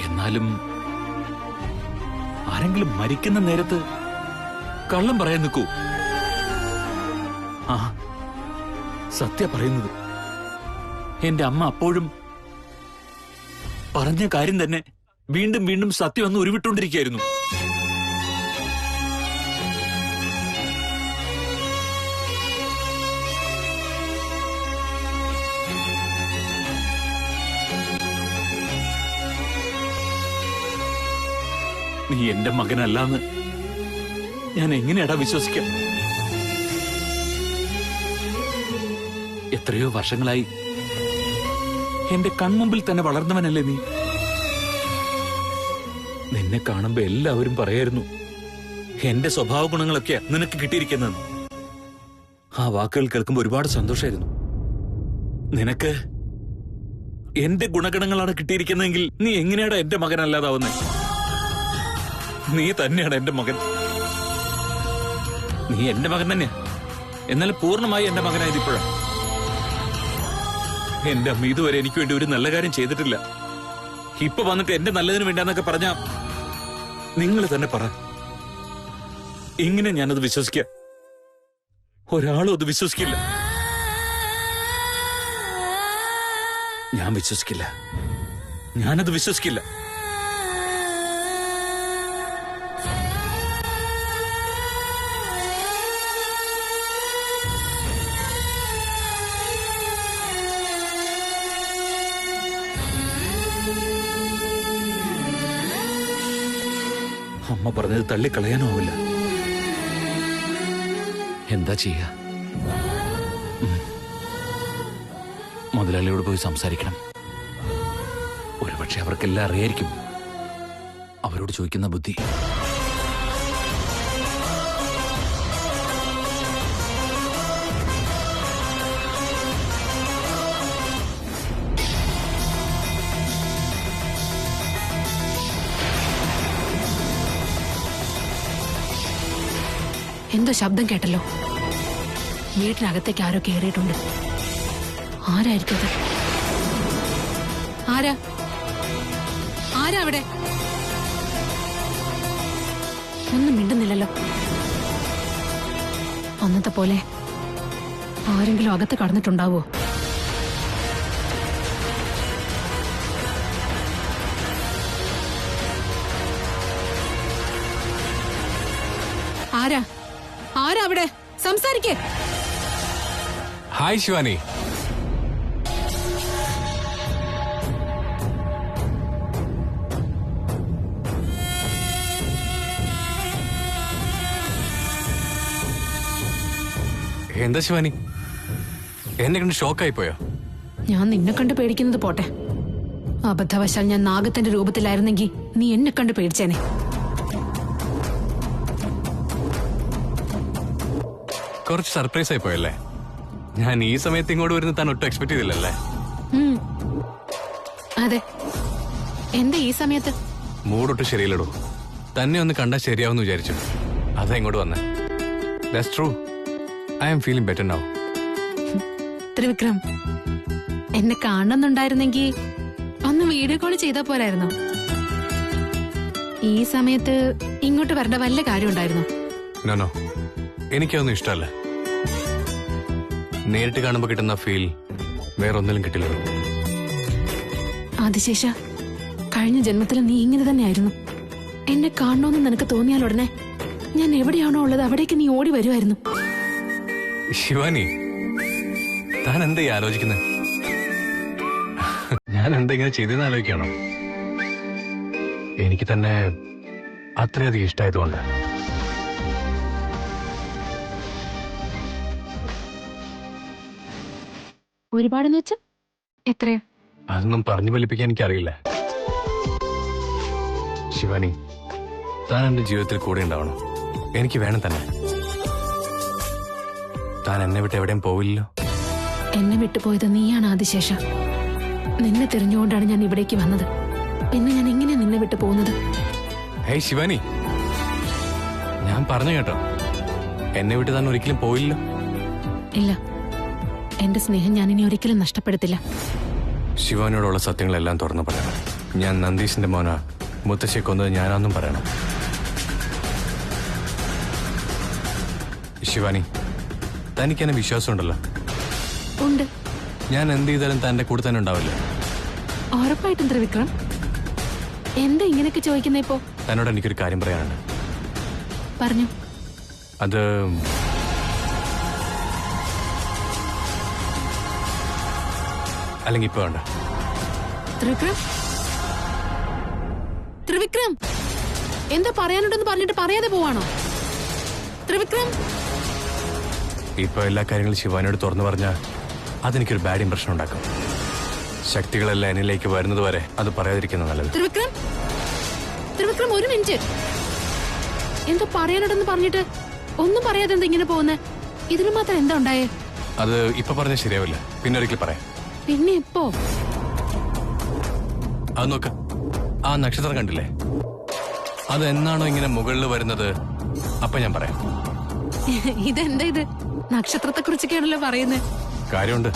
എന്നാലും ആരെങ്കിലും മരിക്കുന്ന നേരത്ത് കള്ളം പറയാൻ നിൽക്കൂ? ആ, സത്യ പറയുന്നത്. എന്റെ അമ്മ അപ്പോഴും പറഞ്ഞ കാര്യം തന്നെ വീണ്ടും വീണ്ടും സത്യം ഒന്ന് ഉരുവിട്ടുകൊണ്ടിരിക്കുകയായിരുന്നു. നീ എന്റെ മകനല്ലാന്ന് ഞാൻ എങ്ങനെയാടാ വിശ്വസിക്കാം? എത്രയോ വർഷങ്ങളായി എന്റെ കൺമുമ്പിൽ തന്നെ വളർന്നവനല്ലേ നീ? നിന്നെ കാണുമ്പോ എല്ലാവരും പറയായിരുന്നു എന്റെ സ്വഭാവ ഗുണങ്ങളൊക്കെയാ നിനക്ക് കിട്ടിയിരിക്കുന്നത്. ആ വാക്കുകൾ കേൾക്കുമ്പോ ഒരുപാട് സന്തോഷമായിരുന്നു. നിനക്ക് എന്റെ ഗുണഗണങ്ങളാണ് കിട്ടിയിരിക്കുന്നതെങ്കിൽ നീ എങ്ങനെയാടാ എന്റെ മകനല്ലാതാവുന്നത്? നീ തന്നെയാണ് എന്റെ മകൻ. നീ എന്റെ മകൻ തന്നെയാ, എന്നാൽ പൂർണ്ണമായി എന്റെ മകനായത് ഇപ്പോഴാണ്. എന്റെ അമ്മ ഇതുവരെ എനിക്ക് വേണ്ടി ഒരു നല്ല കാര്യം ചെയ്തിട്ടില്ല. ഇപ്പൊ വന്നിട്ട് എന്റെ നല്ലതിന് വേണ്ടാന്നൊക്കെ പറഞ്ഞാ നിങ്ങൾ തന്നെ പറ. ഇങ്ങനെ ഞാനത് വിശ്വസിക്ക? ഒരാളും അത് വിശ്വസിക്കില്ല. ഞാൻ വിശ്വസിക്കില്ല. ഞാനത് വിശ്വസിക്കില്ല. അമ്മ പറഞ്ഞത് തള്ളിക്കളയാനാവില്ല. എന്താ ചെയ്യ? മുതലാളിയോട് പോയി സംസാരിക്കണം. ഒരുപക്ഷെ അവർക്കെല്ലാം അറിയായിരിക്കും. അവരോട് ചോദിക്കുന്ന ബുദ്ധി. എന്തോ ശബ്ദം കേട്ടല്ലോ. വീട്ടിനകത്തേക്ക് ആരോ കയറിയിട്ടുണ്ട്. ആരായിരിക്കും അത്? ആരാ ആരാ അവിടെ? ഒന്നും മിണ്ടുന്നില്ലല്ലോ. അന്നത്തെ പോലെ ആരെങ്കിലും അകത്ത് കടന്നിട്ടുണ്ടാവോ? ആരാ ആരാ അവിടെ? സംസാരിക്കേ. ഹായ് ശിവാനി. എന്താ ശിവാനി, എന്നെ കണ്ട് ഷോക്കായി പോയോ? ഞാൻ നിന്നെ കണ്ട് പേടിക്കുന്നത് പോട്ടെ, അബദ്ധവശാൽ ഞാൻ നാഗത്തിന്റെ രൂപത്തിലായിരുന്നെങ്കിൽ നീ എന്നെ കണ്ട് പേടിച്ചേനെ. കുറച്ച് സർപ്രൈസ് ആയി പോയല്ലേ? ഞാൻ ഈ സമയത്ത് ഇങ്ങോട്ട് വരുന്ന താൻ ഒട്ടും എക്സ്പെക്ട് ചെയ്തില്ലല്ലേ? അതെ. എന്താ ഈ സമയത്ത്? മൂടൊട്ട് ശരിയല്ലടോ. തന്നെ ഒന്ന് കണ്ടാൽ ശരിയാവുമെന്ന് വിചാരിച്ചു. അതാ ഇങ്ങോട്ട് വന്നേ. That's true. I am feeling better now. Trivikram, എന്നെ കാണുന്നുണ്ടായിരുന്നെങ്കിൽ ഒന്ന് വീഡിയോ കോൾ ചെയ്താ പോരായിരുന്നു. ഈ സമയത്ത് ഇങ്ങോട്ട് വരേണ്ട വല്ല കാര്യം ഉണ്ടായിരുന്നു? നോ, എനിക്കതൊന്നും ഇഷ്ടമല്ല. നേരിട്ട് കാണുമ്പോ കിട്ടുന്ന ഫീൽ വേറൊന്നിലും കിട്ടില്ല. ആദിശേഷ, കഴിഞ്ഞ ജന്മത്തിൽ നീ ഇങ്ങനെ തന്നെയായിരുന്നു. എന്നെ കാണണമെന്ന് നിനക്ക് തോന്നിയാൽ ഉടനെ ഞാൻ എവിടെയാണോ ഉള്ളത് അവിടേക്ക് നീ ഓടി വരുമായിരുന്നു. ശിവാനി, താൻ എന്താ ഈ ആലോചിക്കുന്നത്? ഞാൻ എന്താ ഇങ്ങനെ ചെയ്തെന്ന് ആലോചിക്കണോ? എനിക്ക് തന്നെ അത്രയധികം ഇഷ്ടമായതുകൊണ്ട്. ഒരുപാടെന്ന് വെച്ചാ എത്രയാ? അതൊന്നും പറഞ്ഞു ഫലിപ്പിക്കാൻ എനിക്കറിയില്ല. ശിവാനി, താൻ എന്റെ ജീവിതത്തിൽ കൂടെ ഉണ്ടാവണം. എനിക്ക് വേണം തന്നെ. താൻ എന്നെ വിട്ട് എവിടെയും പോവില്ലല്ലോ. എന്നെ വിട്ടുപോയത് നീയാണ് ആദിശേഷ. നിന്നെ തിരഞ്ഞുകൊണ്ടാണ് ഞാൻ ഇവിടേക്ക് വന്നത്. പിന്നെ ഞാൻ എങ്ങനെയാ നിന്നെ വിട്ടു പോകുന്നത്? ഹേയ് ശിവാനി, ഞാൻ പറഞ്ഞു കേട്ടോ, എന്നെ വിട്ട് താൻ ഒരിക്കലും പോയില്ലല്ലോ. ഇല്ല, എന്റെ സ്നേഹം ഞാൻ ഇനി ഒരിക്കലും നഷ്ടപ്പെടുത്തില്ല. ശിവാനിയോടുള്ള സത്യങ്ങളെല്ലാം തുറന്നു പറയണം. ഞാൻ നന്ദീഷിന്റെ മോന മുത്തശ്ശിയെ കൊന്നത് ഞാനാന്നും പറയണം. ശിവാനി, തനിക്ക് എന്നെ വിശ്വാസമുണ്ടല്ലോ. ഉണ്ട്. ഞാൻ എന്ത് ചെയ്താലും തന്റെ കൂടെ തന്നെ ഉണ്ടാവില്ല. ഉറപ്പായിട്ടും ത്രിവിക്രം. എന്താ ഇങ്ങനെയൊക്കെ ചോദിക്കുന്നേ ഇപ്പോ? തന്നോട് എനിക്കൊരു കാര്യം പറയാനുണ്ട്. പറഞ്ഞു. അത് അല്ലെങ്കിൽ ഇപ്പൊ വേണ്ട. ത്രിവിക്രം, ത്രിവിക്രം, എന്താ പറയാനുണ്ടെന്ന് പറഞ്ഞിട്ട് പറയാതെ പോവാണോ? ത്രിവിക്രം, ഇപ്പൊ എല്ലാ കാര്യങ്ങളും ശിവാനിയോട് തുറന്നു പറഞ്ഞാൽ അതെനിക്കൊരു ബാഡ് ഇംപ്രഷൻ ഉണ്ടാക്കും. ശക്തികളെല്ലാം എന്നിലേക്ക് വരുന്നത് വരെ അത് പറയാതിരിക്കുന്നത് നല്ലത്. ത്രിവിക്രം, ത്രിവിക്രം, ഒരു മിനിറ്റ്. എന്താ പറയാനുണ്ടെന്ന് പറഞ്ഞിട്ട് ഒന്നും പറയാതെ എന്താ ഇങ്ങനെ പോകുന്നേ? ഇതിന് മാത്രം എന്താ ഉണ്ടായേ? അത് ഇപ്പൊ പറഞ്ഞാൽ ശരിയാവില്ല, പിന്നെ ഒരിക്കൽ പറയാം. പിന്നെ ഇപ്പോ? അത് നോക്ക, ആ നക്ഷത്രം കണ്ടില്ലേ? അത് എന്നാണോ ഇങ്ങനെ മുകളിൽ വരുന്നത് അപ്പൊ ഞാൻ പറയാം. ഇതെന്താ ഇത്? നക്ഷത്രത്തെ കുറിച്ചൊക്കെയാണല്ലോ പറയുന്നത്. കാര്യമുണ്ട്,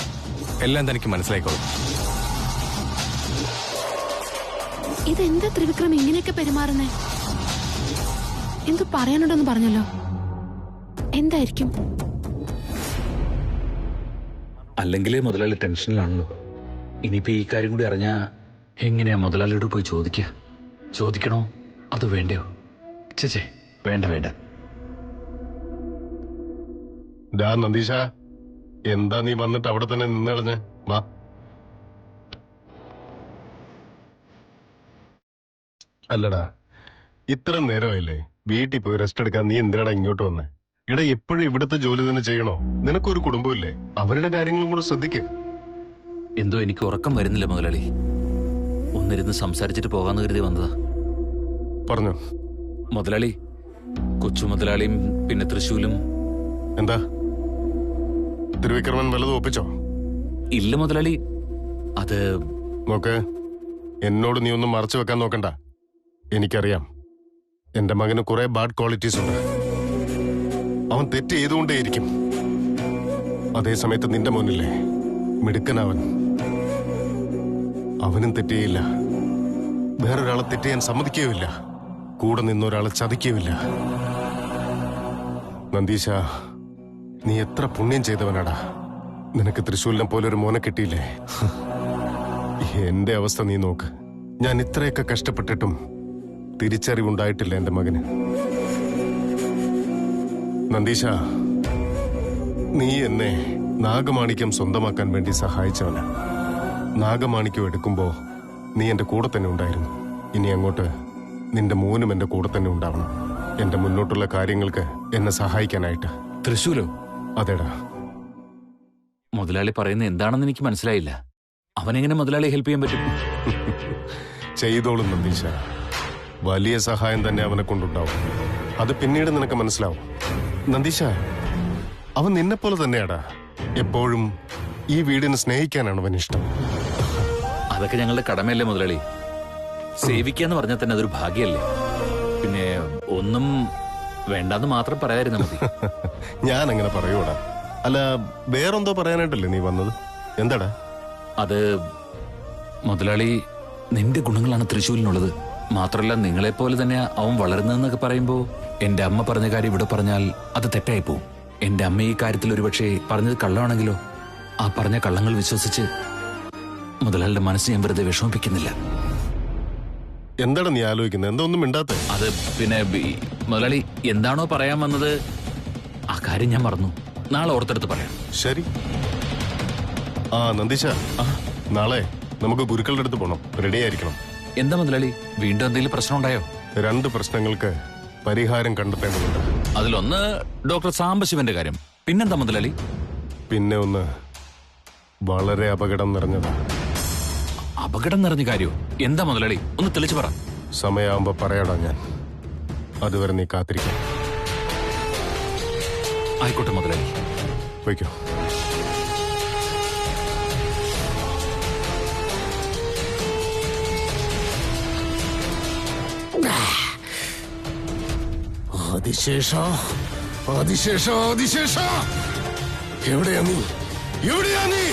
എല്ലാം തനിക്ക് മനസ്സിലായിക്കോളും. ഇതെന്താ ത്രിവിക്രം ഇങ്ങനെയൊക്കെ പെരുമാറുന്നേ? എന്തു പറയാനുണ്ടെന്ന് പറഞ്ഞല്ലോ, എന്തായിരിക്കും? അല്ലെങ്കിലേ മുതലാളി ടെൻഷനിലാണല്ലോ. ഇനിയിപ്പോ ഈ കാര്യം കൂടി അറിഞ്ഞാ എങ്ങനെയാ മുതലാളിയോട് പോയി ചോദിക്കണോ അത് വേണ്ടയോ? ചേച്ചേ, വേണ്ട വേണ്ട. നന്ദീഷ, എന്താ നീ വന്നിട്ട് അവിടെ തന്നെ നിന്നളഞ്ഞ്? വാ. അല്ലടാ, ഇത്ര നേരമായില്ലേ? വീട്ടിൽ പോയി റെസ്റ്റ് എടുക്കാൻ നീ എന്തിനാടാ ഇങ്ങോട്ട് വന്നേ? ഇവിടെ എപ്പോഴും ഇവിടുത്തെ ജോലി തന്നെ ചെയ്യണോ? നിനക്കൊരു കുടുംബമില്ലേ? അവരുടെ കാര്യങ്ങളും കൂടെ ശ്രദ്ധിക്കും. എന്തോ എനിക്ക് ഉറക്കം വരുന്നില്ല മുതലാളി. ഒന്നിരുന്ന് സംസാരിച്ചിട്ട് പോകാന്ന് കരുതി വന്നതാ. പറഞ്ഞു മുതലാളി, കൊച്ചു മുതലാളിയും പിന്നെ തൃശ്ശൂലും. എന്താ ത്രിവിക്രമൻ വല്ലതും ഒപ്പിച്ചോ? ഇല്ല മുതലാളി, അത് നോക്ക്, എന്നോട് നീ ഒന്നും മറച്ചു വെക്കാൻ നോക്കണ്ട. എനിക്കറിയാം എന്റെ മകന് കുറെ ബാഡ് ക്വാളിറ്റീസ് ഉണ്ട്. അവൻ തെറ്റ് ചെയ്തുകൊണ്ടേയിരിക്കും. അതേസമയത്ത് നിന്റെ മുന്നില്ലേ മിടുക്കനവൻ. അവനും തെറ്റ് ചെയ്യില്ല, വേറൊരാളെ തെറ്റ് ചെയ്യാൻ സമ്മതിക്കുകയുമില്ല, കൂടെ നിന്നൊരാളെ ചതിക്കുകയുമില്ല. നന്ദീശ, നീ എത്ര പുണ്യം ചെയ്തവനാടാ. നിനക്ക് തൃശ്ശൂലിനെ പോലെ ഒരു മോനെ കിട്ടിയില്ലേ? എന്റെ അവസ്ഥ നീ നോക്ക്. ഞാൻ ഇത്രയൊക്കെ കഷ്ടപ്പെട്ടിട്ടും തിരിച്ചറിവുണ്ടായിട്ടില്ല എന്റെ മകന്. നന്ദീശ, നീ എന്നെ നാഗമാണിക്യം സ്വന്തമാക്കാൻ വേണ്ടി സഹായിച്ചവന്. നാഗമാണിക്യം എടുക്കുമ്പോ നീ എന്റെ കൂടെ തന്നെ ഉണ്ടായിരുന്നു. ഇനി അങ്ങോട്ട് നിന്റെ മോനും എന്റെ കൂടെ തന്നെ ഉണ്ടാവണം, എന്റെ മുന്നോട്ടുള്ള കാര്യങ്ങൾക്ക് എന്നെ സഹായിക്കാനായിട്ട്. തൃശ്ശൂരോ? അതേടാ. മുതലാളി പറയുന്നത് എന്താണെന്ന് എനിക്ക് മനസ്സിലായില്ല. അവനെങ്ങനെ മുതലാളി ഹെൽപ്പ് ചെയ്യാൻ പറ്റും? ചെയ്തോളും നന്ദീശ. വലിയ സഹായം തന്നെ അവനെ കൊണ്ടുണ്ടാവും. അത് പിന്നീട് നിനക്ക് മനസ്സിലാവും. നന്ദീശ, അവൻ നിന്നെപ്പോലെ തന്നെയാടാ. എപ്പോഴും ഈ വീടിനെ സ്നേഹിക്കാനാണ് അവൻ ഇഷ്ടം. അതൊക്കെ ഞങ്ങളുടെ കടമയല്ലേ മുതലാളി? സേവിക്കാന്ന് പറഞ്ഞാൽ തന്നെ അതൊരു ഭാഗ്യല്ലേ? പിന്നെ ഒന്നും വേണ്ടാന്ന് മാത്രം പറയാതിരുന്ന മതി. ഞാൻ അങ്ങനെ പറയൂടാ. അല്ല, വേറെന്തോ പറയാനായിട്ടല്ലേ നീ വന്നത്? എന്താടാ? അത് മുതലാളി, നിന്റെ ഗുണങ്ങളാണ് തൃശ്ശൂലിനുള്ളത്. മാത്രമല്ല, നിങ്ങളെപ്പോലെ തന്നെ അവൻ വളരുന്നതെന്നൊക്കെ പറയുമ്പോ എന്റെ അമ്മ പറഞ്ഞ കാര്യം ഇവിടെ പറഞ്ഞാൽ അത് തെറ്റായി പോവും. എന്റെ അമ്മ ഈ കാര്യത്തിൽ ഒരുപക്ഷെ പറഞ്ഞത് കള്ളമാണെങ്കിലോ? ആ പറഞ്ഞ കള്ളങ്ങൾ വിശ്വസിച്ച് മുതലാളിയുടെ മനസ്സ് ഞാൻ വെറുതെ വിഷമിപ്പിക്കുന്നില്ല. എന്താണ് നീ ആലോചിക്കുന്നത്? എന്താ ഒന്നും മിണ്ടാത്തെ? അത് പിന്നെ മുതലാളി എന്താണോ പറയാൻ വന്നത് ആ കാര്യം ഞാൻ മറന്നു. നാളെ ഓർത്തെടുത്ത് പറയാം. ശരി. നന്ദീശ, നാളെ നമുക്ക് ഗുരുക്കളുടെ അടുത്ത് പോണം. റെഡി ആയിരിക്കണം. എന്താ മുതലാളി, വീണ്ടും എന്തെങ്കിലും പ്രശ്നം ഉണ്ടായോ? 2 പ്രശ്നങ്ങൾക്ക് പരിഹാരം കണ്ടെത്തേണ്ടതുണ്ട്. അതിലൊന്ന് ഡോക്ടർ സാംബശിവന്റെ കാര്യം. പിന്നെന്താ മുതലാളി? പിന്നെ ഒന്ന് വളരെ അപകടം നിറഞ്ഞതാ. അപകടം നിറഞ്ഞ കാര്യോ? എന്താ മുതലാളി, ഒന്ന് തെളിച്ചു പറ. സമയാവുമ്പോ പറയാടാ ഞാൻ. അതുവരെ നീ കാത്തിരിക്കാം. ആയിക്കോട്ടെ മുതലാളി. വയ്ക്കോ. ആദിശേഷ, ആദിശേഷ, ആദിശേഷ, എവിടെയാ നീ? എവിടെയാ നീ?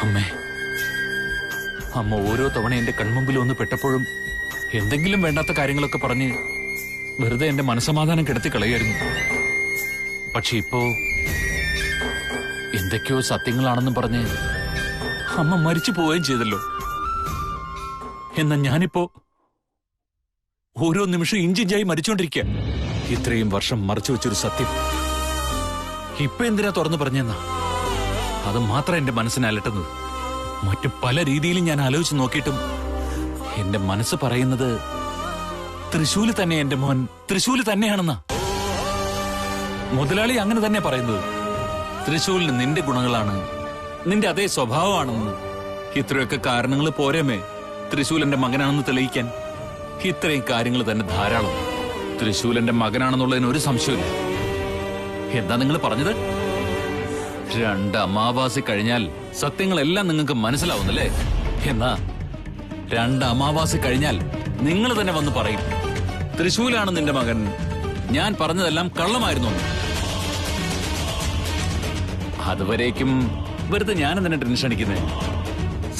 അമ്മേ, അമ്മ ഓരോ തവണ എന്റെ കൺമുമ്പിൽ ഒന്ന് പെട്ടപ്പോഴും എന്തെങ്കിലും വേണ്ടാത്ത കാര്യങ്ങളൊക്കെ പറഞ്ഞ് വെറുതെ എന്റെ മനസ്സമാധാനം കെടുത്തി കളയായിരുന്നു. പക്ഷെ ഇപ്പോ എന്തൊക്കെയോ സത്യങ്ങളാണെന്നും പറഞ്ഞ് അമ്മ മരിച്ചു പോവുകയും ചെയ്തല്ലോ. എന്നാ ഞാനിപ്പോ ഓരോ നിമിഷം ഇഞ്ചിഞ്ചായി മരിച്ചുകൊണ്ടിരിക്കുക. ഇത്രയും വർഷം മറച്ചു വെച്ചൊരു സത്യം ഇപ്പൊ എന്തിനാ തുറന്നു പറഞ്ഞെന്നാ? അത് മാത്രം എന്റെ മനസ്സിനെ അലട്ടുന്നത്. മറ്റു പല രീതിയിലും ഞാൻ ആലോചിച്ച് നോക്കിയിട്ടും എന്റെ മനസ്സ് പറയുന്നത് തൃശൂല് തന്നെ, എന്റെ മോൻ തൃശൂല് തന്നെയാണെന്നാ. മുതലാളി അങ്ങനെ തന്നെ പറയുന്നത്. തൃശൂലിന് നിന്റെ ഗുണങ്ങളാണ്, നിന്റെ അതേ സ്വഭാവമാണെന്ന്. ഇത്രയൊക്കെ കാരണങ്ങൾ പോരമേ തൃശൂലന്റെ മകനാണെന്ന് തെളിയിക്കാൻ? ഇത്രയും കാര്യങ്ങൾ തന്നെ ധാരാളം. തൃശൂലന്റെ മകനാണെന്നുള്ളതിന് ഒരു സംശയമില്ല. എന്താ നിങ്ങൾ പറഞ്ഞത്? 2 അമാവാസി കഴിഞ്ഞാൽ സത്യങ്ങളെല്ലാം നിങ്ങൾക്ക് മനസ്സിലാവുന്നല്ലേ? എന്നാ 2 അമാവാസി കഴിഞ്ഞാൽ നിങ്ങൾ തന്നെ വന്ന് പറയും തൃശൂലാണ് നിന്റെ മകൻ, ഞാൻ പറഞ്ഞതെല്ലാം കള്ളമായിരുന്നു. അതുവരേക്കും വെറുതെ ഞാൻ എന്തിനാ ടെൻഷൻ അടിക്കുന്നേ?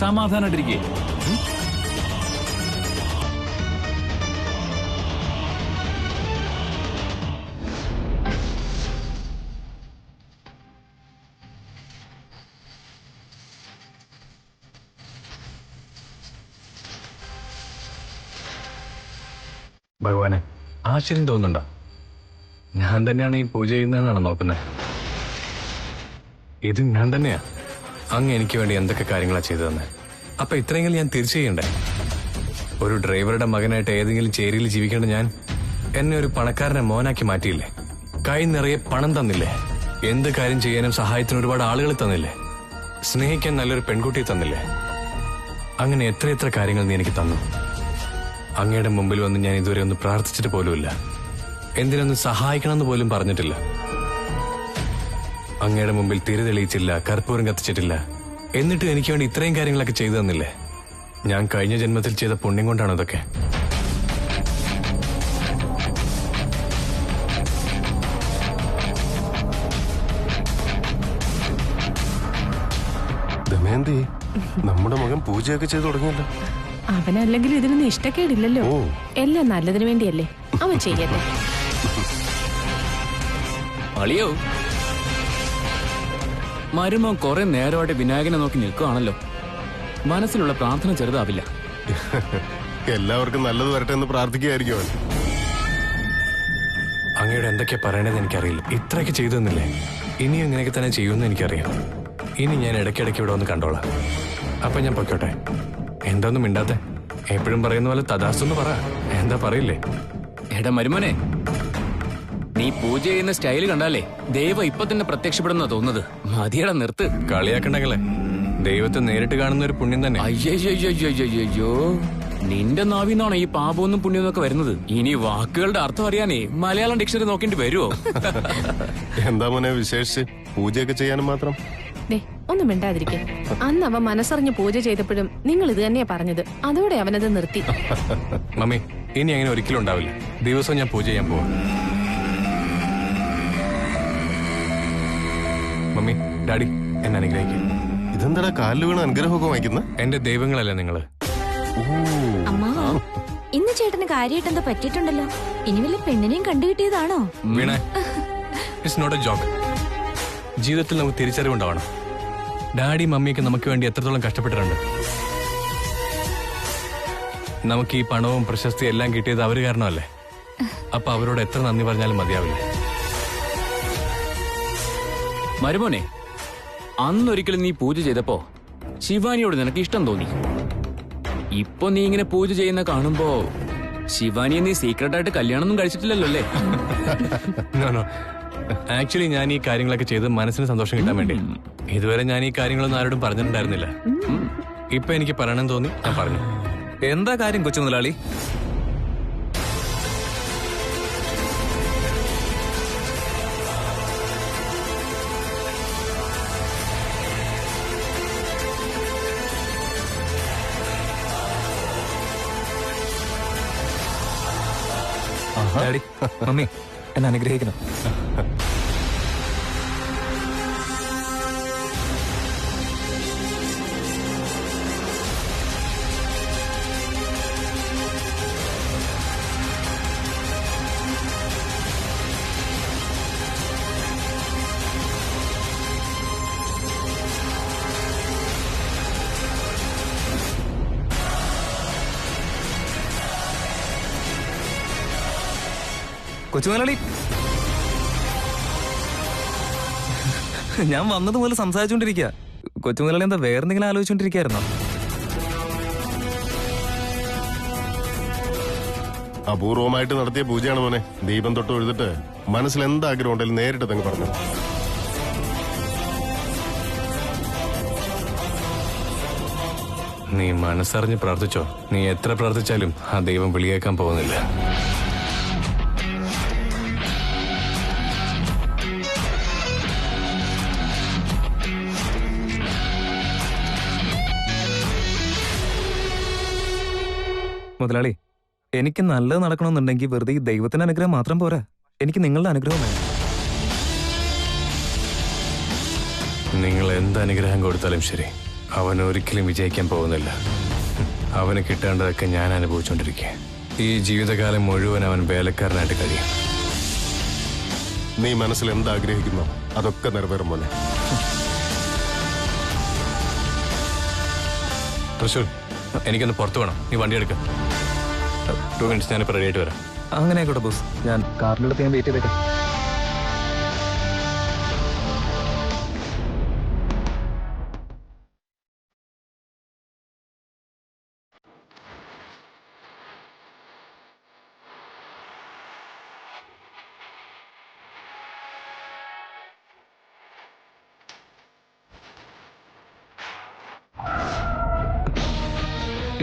സമാധാനായിട്ടിരിക്കേ. ഭഗവാനെ, ആശ്ചര്യം തോന്നുന്നുണ്ടോ? ഞാൻ തന്നെയാണ് ഈ പൂജ ചെയ്യുന്നതെന്നാണ് നോക്കുന്നത്. ഇത് ഞാൻ തന്നെയാ. അങ്ങ് എനിക്ക് വേണ്ടി എന്തൊക്കെ കാര്യങ്ങളാ ചെയ്തു തന്നെ. അപ്പൊ ഇത്രയെങ്കിലും ഞാൻ തിരിച്ചു ചെയ്യണ്ടേ? ഒരു ഡ്രൈവറുടെ മകനായിട്ട് ഏതെങ്കിലും ചേരിയിൽ ജീവിക്കേണ്ട ഞാൻ എന്നെ ഒരു പണക്കാരനെ മോനാക്കി മാറ്റിയില്ലേ? കൈ നിറയെ പണം തന്നില്ലേ? എന്ത് കാര്യം ചെയ്യാനും സഹായത്തിന് ഒരുപാട് ആളുകൾ തന്നില്ലേ? സ്നേഹിക്കാൻ നല്ലൊരു പെൺകുട്ടിയെ തന്നില്ലേ? അങ്ങനെ എത്ര കാര്യങ്ങൾ നീ എനിക്ക് തന്നു. അങ്ങയുടെ മുമ്പിൽ വന്ന് ഞാൻ ഇതുവരെ ഒന്ന് പ്രാർത്ഥിച്ചിട്ട് പോലുമില്ല. എന്തിനൊന്ന് സഹായിക്കണമെന്ന് പോലും പറഞ്ഞിട്ടില്ല. അങ്ങയുടെ മുമ്പിൽ തിരി തെളിയിച്ചില്ല, കർപ്പൂരം കത്തിച്ചിട്ടില്ല. എന്നിട്ട് എനിക്ക് വേണ്ടി ഇത്രയും കാര്യങ്ങളൊക്കെ ചെയ്തു തന്നില്ലേ? ഞാൻ കഴിഞ്ഞ ജന്മത്തിൽ ചെയ്ത പുണ്യം കൊണ്ടാണ് ഇതൊക്കെ. ദമയന്തി, നമ്മുടെ മകൻ പൂജയൊക്കെ ചെയ്തു തുടങ്ങിയല്ലോ. അവനല്ലെങ്കിൽ ഇതിനൊന്നും ഇഷ്ടക്കേടില്ലല്ലോ. എല്ലാം നല്ലതിനു വേണ്ടിയല്ലേ, അവൻ ചെയ്യല്ലേ. അളിയോ, മരുമോൻ കുറെ നേരമായിട്ട് വിനായകനെ നോക്കി നിൽക്കുകയാണല്ലോ. മനസ്സിലുള്ള പ്രാർത്ഥന ചെറുതാവില്ല. എല്ലാവർക്കും നല്ലത് വരട്ടെ എന്ന് പ്രാർത്ഥിക്കുകയായിരിക്കും അവൻ. അങ്ങയുടെ എന്തൊക്കെയാ പറയണതെന്ന് എനിക്കറിയില്ല. ഇത്രയൊക്കെ ചെയ്തു തന്നില്ലേ? ഇനിയും ഇങ്ങനെയൊക്കെ തന്നെ ചെയ്യുമെന്ന് എനിക്കറിയാം. ഇനി ഞാൻ ഇടയ്ക്കിടയ്ക്ക് ഇവിടെ ഒന്ന് കണ്ടോളാം. അപ്പൊ ഞാൻ പൊയ്ക്കോട്ടെ. എന്താ ഒന്നും മിണ്ടാത്തെ? എപ്പോഴും പറയുന്ന പോലെ തഥാസ്തെന്ന് പറ. എന്താ പറയില്ലേ? എടാ മരുമോനെ, നീ പൂജ ചെയ്യുന്ന സ്റ്റൈല് കണ്ടാലേ ദൈവം ഇപ്പൊ തന്നെ പ്രത്യക്ഷപ്പെടുന്ന തോന്നുന്നത്. മതിയടാ, നിർത്ത്. കളിയാക്കണ്ടെങ്കിലേ, ദൈവത്തെ നേരിട്ട് കാണുന്ന ഒരു പുണ്യം തന്നെ. അയ്യോ, നിന്റെ നാവിന്നാണോ ഈ പാപമൊന്നും പുണ്യം ഒക്കെ വരുന്നത്? ഇനി വാക്കുകളുടെ അർത്ഥം അറിയാനേ മലയാളം ഡിക്ഷണറി നോക്കേണ്ടി വരുമോ? എന്താ മോനെ വിശേഷിച്ച്? പൂജയൊക്കെ ചെയ്യാനും മാത്രം? ദേ, ഒന്നും മിണ്ടാതിരിക്കെ. അന്ന് അവൻ മനസ്സറിഞ്ഞ് പൂജ ചെയ്തപ്പോഴും നിങ്ങൾ ഇത് തന്നെയാ പറഞ്ഞത്. അതോടെ അവനത് നിർത്തി. മമ്മി, ഇനി അങ്ങനെ ഒരിക്കലും ഉണ്ടാവില്ല. ദിവസവും ഞാൻ പൂജ ചെയ്യാൻ പോവാം. മമ്മി, ഡാഡി, എന്നെ അനുഗ്രഹിക്കും. ഇതെന്താ കാലിൽ വീണ് അനുഗ്രഹമൊക്കെ വായിക്കുന്ന? എന്റെ ദൈവങ്ങളല്ലേ നിങ്ങള്? അമ്മാ, ഇന്ന് ചേട്ടന് കാര്യമായിട്ട് എന്താ പറ്റിയിട്ടുണ്ടല്ലോ? ഇനി വല്ല പെണ്ണിനെയും കണ്ടുകിട്ടിയതാണോ? വീണേ, ഇറ്റ്സ് നോട്ട് എ ജോക്ക്. ജീവിതത്തിൽ നമുക്ക് തിരിച്ചറിവുണ്ടാവണം. ഡാഡി മമ്മിയൊക്കെ നമുക്ക് വേണ്ടി എത്രത്തോളം കഷ്ടപ്പെട്ടിട്ടുണ്ട്. നമുക്ക് ഈ പണവും പ്രശസ്തിയും എല്ലാം കിട്ടിയത് അവര് കാരണമല്ലേ? അപ്പൊ അവരോട് എത്ര നന്ദി പറഞ്ഞാലും മതിയാവില്ല. മരുമോനെ, അന്നൊരിക്കലും നീ പൂജ ചെയ്തപ്പോ ശിവാനിയോട് നിനക്ക് ഇഷ്ടം തോന്നി. ഇപ്പൊ നീ ഇങ്ങനെ പൂജ ചെയ്യുന്ന കാണുമ്പോ ശിവാനിയെ നീ സീക്രട്ടായിട്ട് കല്യാണമൊന്നും കഴിച്ചിട്ടില്ലല്ലോ അല്ലേ? ആക്ച്വലി ഞാൻ ഈ കാര്യങ്ങളൊക്കെ ചെയ്ത് മനസ്സിന് സന്തോഷം കിട്ടാൻ വേണ്ടി. ഇതുവരെ ഞാൻ ഈ കാര്യങ്ങളൊന്നും ആരോടും പറഞ്ഞിട്ടുണ്ടായിരുന്നില്ല. ഇപ്പൊ എനിക്ക് പറയണമെന്ന് തോന്നി, ഞാൻ പറഞ്ഞു. എന്താ കാര്യം കൊച്ചു മുതലാളി? ഡാഡി, മമ്മി, എന്നെ അനുഗ്രഹിക്കണം. കൊച്ചുമുതലാളി, ഞാൻ വന്നത് മുതൽ സംസാരിച്ചുകൊണ്ടിരിക്കുക. കൊച്ചുമുതലാളി എന്താ വേറെന്തെങ്കിലും ആലോചിച്ചുകൊണ്ടിരിക്കുകയായിരുന്നോ? അപൂർവമായിട്ട് നടത്തിയ പൂജയാണ് മോനെ. ദീപം തൊട്ട് എഴുതിട്ട് മനസ്സിൽ എന്താ ആഗ്രഹം ഉണ്ടെങ്കിലും നേരിട്ട് തന്നെ പറഞ്ഞു. നീ മനസ്സറിഞ്ഞ് പ്രാർത്ഥിച്ചോ. നീ എത്ര പ്രാർത്ഥിച്ചാലും ആ ദൈവം വിളിയേക്കാൻ പോകുന്നില്ല. മുതലാളി, എനിക്ക് നല്ലത് നടക്കണമെന്നുണ്ടെങ്കിൽ വെറുതെ ഈ ദൈവത്തിന്റെ അനുഗ്രഹം മാത്രം പോരാ, എനിക്ക് നിങ്ങളുടെ അനുഗ്രഹം വേണം. നിങ്ങൾ എന്ത് അനുഗ്രഹം കൊടുത്താലും ശരി, അവൻ ഒരിക്കലും വിജയിക്കാൻ പോകുന്നില്ല. അവന് കിട്ടേണ്ടതൊക്കെ ഞാൻ അനുഭവിച്ചുകൊണ്ടിരിക്കുക. ഈ ജീവിതകാലം മുഴുവൻ അവൻ വേലക്കാരനായിട്ട് കഴിയും. നീ മനസ്സിൽ എന്താഗ്രഹിക്കുന്നോ അതൊക്കെ നിറവേറും മോനെ. തൃശ്ശൂർ, എനിക്കൊന്ന് പുറത്തു വേണം. നീ വണ്ടി എടുക്ക. 2 minutes ഞാനിപ്പോൾ റെഡി ആയിട്ട് വരാം. അങ്ങനെ ആയിക്കോട്ടെ ബോസ്, ഞാൻ കാറിലെടുത്ത് ഞാൻ വെയിറ്റ് ചെയ്തേക്കാം.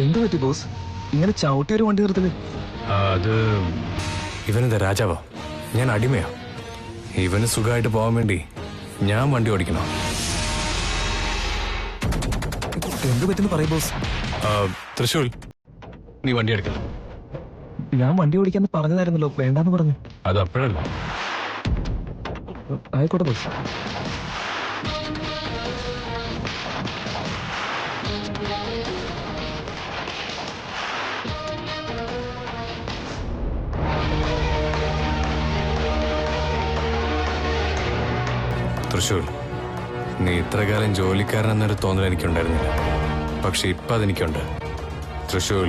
എന്ത് പറ്റി ബോസ്, ഇങ്ങനെ ചവിട്ടി ഒരു വണ്ടി നിർത്തല്? അത് ഇവനെന്താ രാജാവോ? ഞാൻ അടിമയോ? ഇവന് സുഖമായിട്ട് പോകാൻ വേണ്ടി ഞാൻ വണ്ടി ഓടിക്കണോ? എന്ത് പറ്റുന്നു പറയും ബോസ്. തൃശ്ശൂർ, നീ വണ്ടി എടുക്കണം. ഞാൻ വണ്ടി ഓടിക്കാന്ന് പറഞ്ഞതായിരുന്നല്ലോ, വേണ്ടാന്ന് പറഞ്ഞു. അത് അപ്പോഴല്ല. ആയിക്കോട്ടെ ബോസ്. തൃശ്ശൂർ, നീ ഇത്രകാലം ജോലിക്കാരനെന്നൊരു തോന്നൽ എനിക്കുണ്ടായിരുന്നില്ല. പക്ഷെ ഇപ്പം അതെനിക്കുണ്ട്. തൃശ്ശൂർ,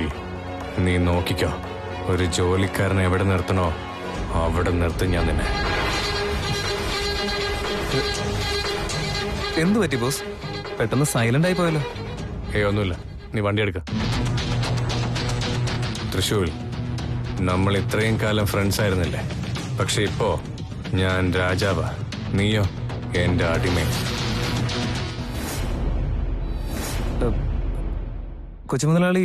നീ നോക്കിക്കോ. ഒരു ജോലിക്കാരനെ എവിടെ നിർത്തണോ അവിടെ നിർത്തും ഞാൻ നിന്നെ. എന്തു പറ്റി ബോസ്, പെട്ടെന്ന് സൈലന്റ് ആയി പോയല്ലോ? ഒന്നുമില്ല, നീ വണ്ടി എടുക്ക. തൃശ്ശൂർ, നമ്മൾ ഇത്രയും കാലം ഫ്രണ്ട്സ് ആയിരുന്നില്ലേ? പക്ഷെ ഇപ്പോ ഞാൻ രാജാവാ, നീയോ എന്റെ അടിമ. കൊച്ചുമുതലാളി,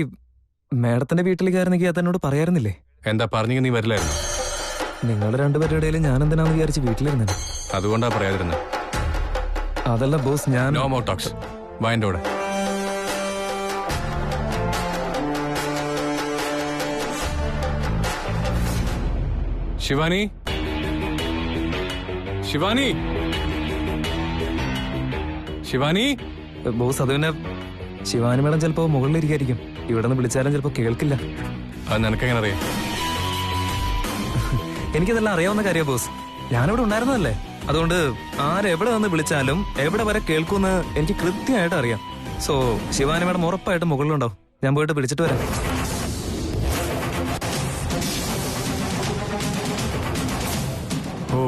മേഡത്തിന്റെ വീട്ടിലേക്കായിരുന്നെങ്കിൽ അതെന്നോട് പറയാറുന്നില്ലേ? എന്താ പറഞ്ഞെങ്കിൽ നീ വരില്ലായിരുന്നു? നിങ്ങളുടെ രണ്ടുപേരുടെ ഇടയിൽ ഞാൻ എന്തിനാന്ന് വിചാരിച്ച് വീട്ടിലിരുന്നത്. അതുകൊണ്ടാ പറയാതിരുന്നത്. അതല്ല ബോസ്, ഞാൻ നോ മോർ ടോക്സ്. വായന്റെ കൂടെ. ശിവാനി, ശിവാനി, ശിവാനി. ബോസ്, അത് പിന്നെ ശിവാനി മേഡം ചിലപ്പോ മുകളിലിരിക്കായിരിക്കും. ഇവിടെ നിന്ന് വിളിച്ചാലും ചിലപ്പോ കേൾക്കില്ല. അത് നിനക്കെങ്ങനെ അറിയാം? എനിക്കിതെല്ലാം അറിയാവുന്ന കാര്യമാണ് ബോസ്. ഞാനിവിടെ ഉണ്ടായിരുന്നതല്ലേ, അതുകൊണ്ട് ആരെവിടെ വന്ന് വിളിച്ചാലും എവിടെ വരെ കേൾക്കുമെന്ന് എനിക്ക് കൃത്യമായിട്ട് അറിയാം. സോ ശിവാനി മേഡം ഉറപ്പായിട്ടും മുകളിലുണ്ടാവും. ഞാൻ പോയിട്ട് വിളിച്ചിട്ട് വരാം. ഓ,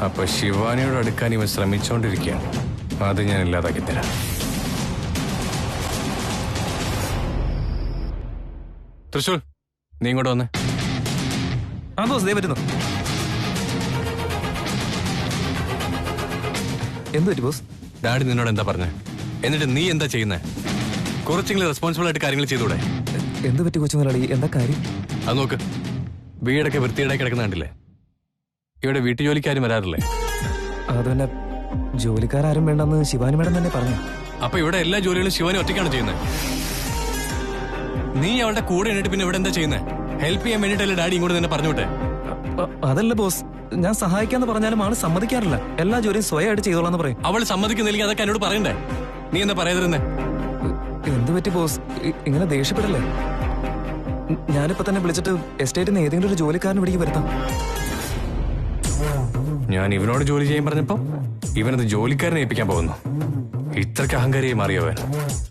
അപ്പൊ ശിവാനിയോട് അടുക്കാൻ ഇവൻ ശ്രമിച്ചോണ്ടിരിക്കുകയാണ്. അത് ഞാൻ ഇല്ലാതാക്കി തരാം. തൃശ്ശൂർ, നീ ഇങ്ങോട്ട് വന്നേ. ആ ബോസ്, ദേ പറ്റുന്നു. എന്ത് പറ്റി ബോസ്? ഡാഡി നിന്നോട് എന്താ പറഞ്ഞേ? എന്നിട്ട് നീ എന്താ ചെയ്യുന്നേ? കുറച്ചെങ്കിലും റെസ്പോൺസിബിൾ ആയിട്ട് കാര്യങ്ങൾ ചെയ്തൂടെ? എന്ത് പറ്റി കൊച്ചുമുതലാളി, എന്താ കാര്യം? അത് നോക്ക്, വീടൊക്കെ വൃത്തിയേടായി കിടക്കുന്ന കണ്ടില്ലേ? ഇവിടെ വീട്ടു ജോലിക്കാരും വരാറില്ലേ? അത് പിന്നെ ജോലിക്കാരും വേണ്ടെന്ന് ശിവാനി മേഡം തന്നെ പറഞ്ഞു. അപ്പൊ ഇവിടെ എല്ലാ ജോലികളും ശിവാനി ഒറ്റയ്ക്കാണ് ചെയ്യുന്നത്. നീ അവളുടെ കൂടെ എന്നിട്ട് പിന്നെ ഇവിടെ എന്താ ചെയ്യുന്നത്? ഹെൽപ്പ് ചെയ്യാൻ വേണ്ടിട്ടല്ലേ ഡാഡി ഇങ്ങോട്ട് തന്നെ പറഞ്ഞോട്ടെ? അതല്ല ബോസ്, ഞാൻ സഹായിക്കാന്ന് പറഞ്ഞാലും ആള് സമ്മതിക്കാറില്ല. എല്ലാ ജോലിയും സ്വയമായിട്ട് ചെയ്തോളാന്ന് പറയും. അവൾ സമ്മതിക്കുന്നില്ലെങ്കിൽ അതൊക്കെ എന്നോട് പറയണ്ടേ? നീ എന്താ പറയാതിരുന്നേ? എന്ത് പറ്റി ബോസ്, ഇങ്ങനെ ദേഷ്യപ്പെടല്ലേ? ഞാനിപ്പോ തന്നെ വിളിച്ചിട്ട് എസ്റ്റേറ്റിൽ നിന്ന് ഏതെങ്കിലും ഒരു ജോലിക്കാരന് പിടിക്ക് വരുത്താം. ഞാൻ ഇവനോട് ജോലി ചെയ്യാൻ പറഞ്ഞപ്പോ ഇവനത് ജോലിക്കാരനെ ഏൽപ്പിക്കാൻ പോകുന്നു. ഇത്രയ്ക്ക് അഹങ്കാരിയായി മാറിയവൻ.